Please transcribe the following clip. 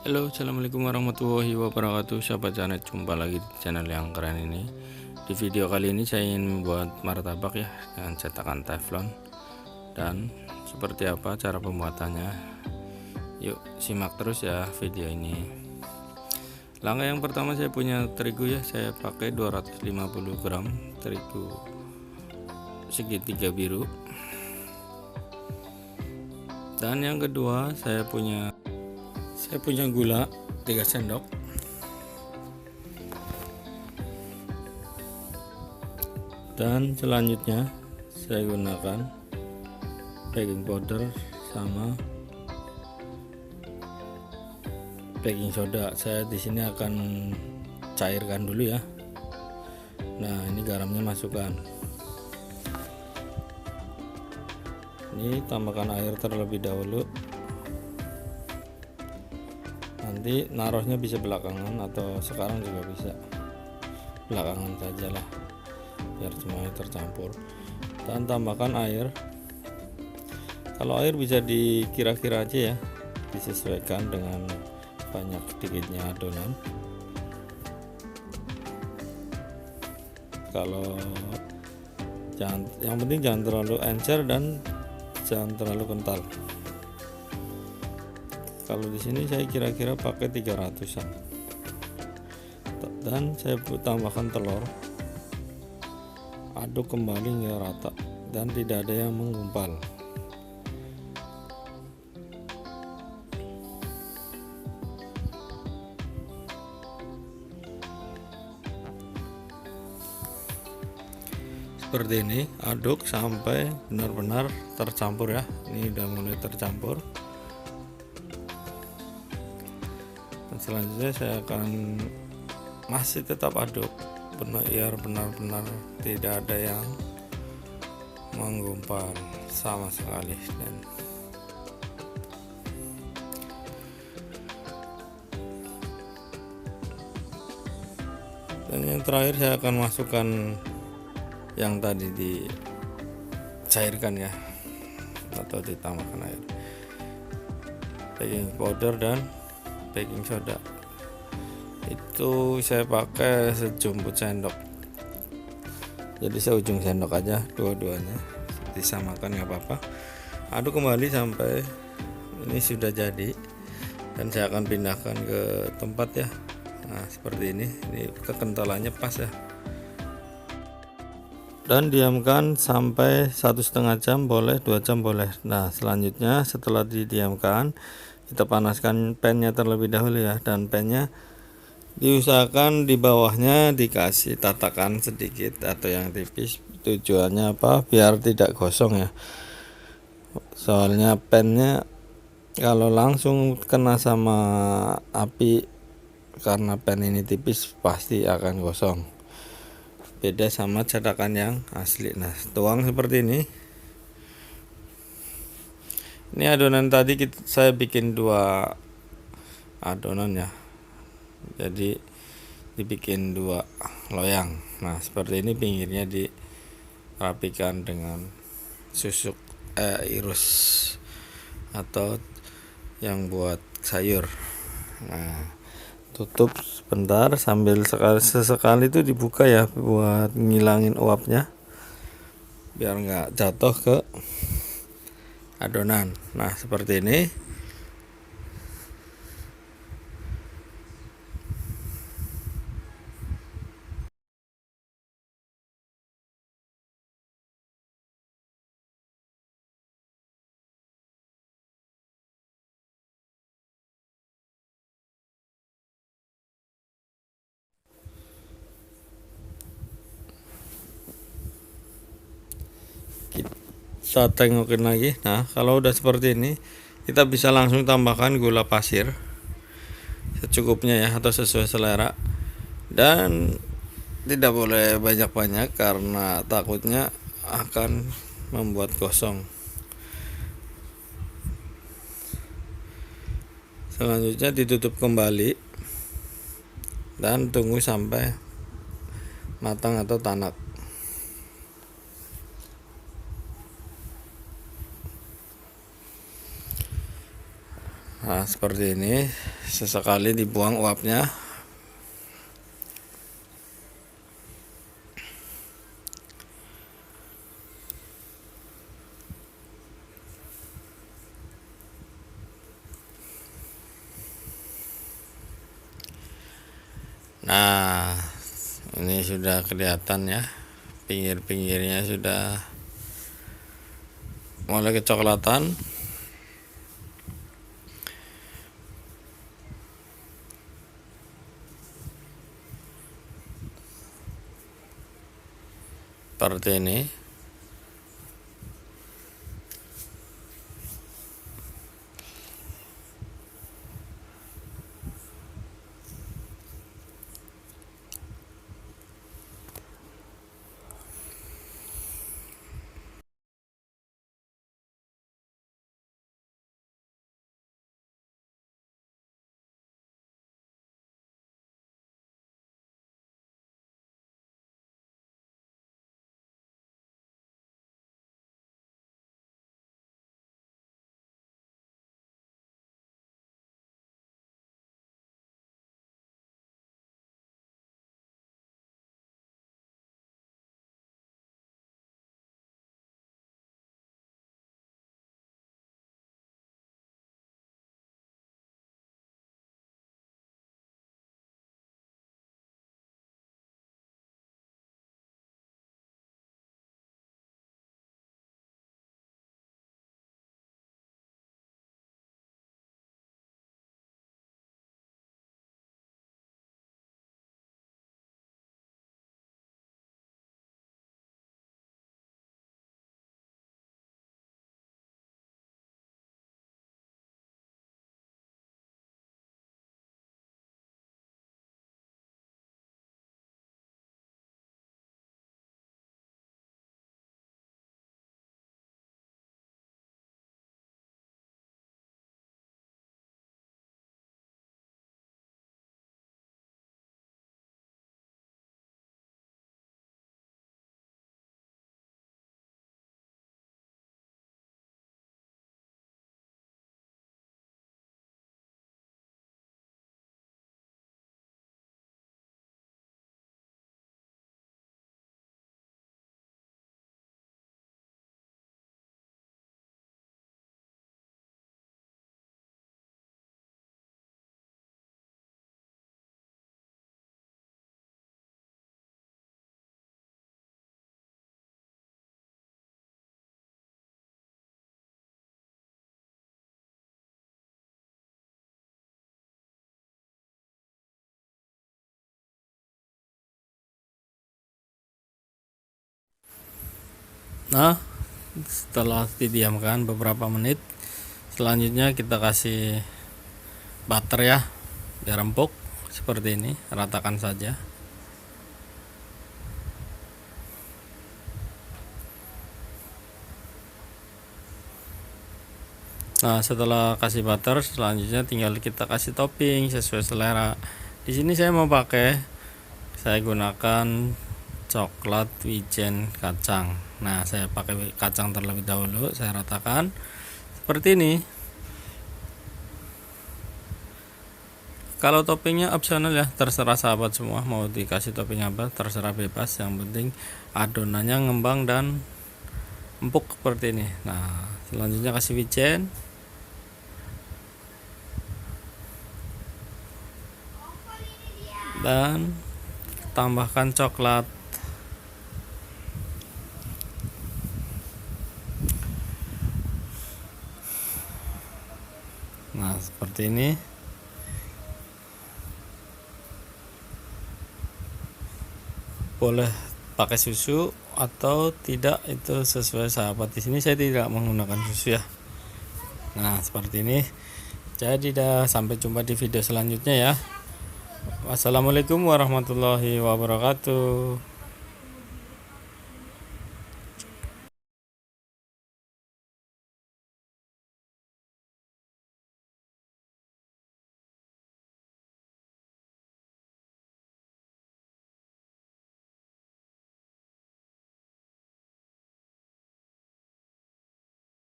Halo, assalamualaikum warahmatullahi wabarakatuh. Sahabat Janet, jumpa lagi di channel yang keren ini. Di video kali ini saya ingin membuat martabak ya dengan cetakan teflon. Dan seperti apa cara pembuatannya? Yuk simak terus ya video ini. Langkah yang pertama, saya punya terigu ya. Saya pakai 250 gram terigu segitiga biru. Dan yang kedua, saya punya gula 3 sendok. Dan selanjutnya saya gunakan baking powder sama baking soda. Saya di sini akan cairkan dulu ya. Nah, ini garamnya masukkan. Ini tambahkan air terlebih dahulu. Nanti naruhnya bisa belakangan atau sekarang juga bisa, belakangan sajalah biar semuanya tercampur. Dan tambahkan air. Kalau air bisa dikira-kira aja ya, disesuaikan dengan banyak sedikitnya adonan. Kalau yang penting jangan terlalu encer dan jangan terlalu kental. Kalau di sini saya kira-kira pakai 300-an. Dan saya tambahkan telur. Aduk kembali hingga rata dan tidak ada yang menggumpal. Seperti ini, aduk sampai benar-benar tercampur ya. Ini udah mulai tercampur. Dan selanjutnya saya akan masih tetap aduk biar benar-benar tidak ada yang menggumpal sama sekali. Dan yang terakhir saya akan masukkan yang tadi dicairkan ya, atau ditambahkan air, baking powder dan baking soda. Itu saya pakai sejumput sendok, jadi seujung sendok aja dua-duanya, disamakan nggak apa-apa. Aduk kembali sampai ini sudah jadi, dan saya akan pindahkan ke tempat ya. Nah, seperti ini kekentalannya pas ya. Dan diamkan sampai 1,5 jam boleh, 2 jam boleh. Nah, selanjutnya setelah didiamkan, kita panaskan pannya terlebih dahulu ya. Dan pannya diusahakan di bawahnya dikasih tatakan sedikit atau yang tipis. Tujuannya apa? Biar tidak gosong ya. Soalnya pannya kalau langsung kena sama api, karena pan ini tipis, pasti akan gosong. Beda sama cetakan yang asli. Nah, tuang seperti ini. Ini adonan tadi saya bikin 2 adonan ya. Jadi dibikin 2 loyang. Nah, seperti ini pinggirnya dirapikan dengan susuk irus atau yang buat sayur. Nah, tutup sebentar sambil sesekali itu dibuka ya, buat ngilangin uapnya biar nggak jatuh ke adonan. Nah, seperti ini. Kita tengokin lagi. Nah, kalau udah seperti ini, kita bisa langsung tambahkan gula pasir secukupnya ya, atau sesuai selera. Dan tidak boleh banyak-banyak karena takutnya akan membuat gosong. Selanjutnya ditutup kembali dan tunggu sampai matang atau tanak. Nah, seperti ini, sesekali dibuang uapnya. Nah, ini sudah kelihatan ya, pinggir-pinggirnya sudah mulai kecoklatan. Seperti ini. Nah, setelah didiamkan beberapa menit, selanjutnya kita kasih butter ya, biar empuk. Seperti ini, ratakan saja. Nah, setelah kasih butter, selanjutnya tinggal kita kasih topping sesuai selera. Di sini saya gunakan coklat wijen kacang. Nah, saya pakai kacang terlebih dahulu, saya ratakan seperti ini. Kalau toppingnya opsional ya, terserah sahabat semua mau dikasih topping apa, terserah bebas. Yang penting adonannya ngembang dan empuk seperti ini. Nah, selanjutnya kasih wijen. Dan tambahkan coklat. Nah, seperti ini. Boleh pakai susu atau tidak, itu sesuai sahabat. Di sini saya tidak menggunakan susu ya. Nah, seperti ini. Jadi sampai jumpa di video selanjutnya ya. Wassalamualaikum warahmatullahi wabarakatuh.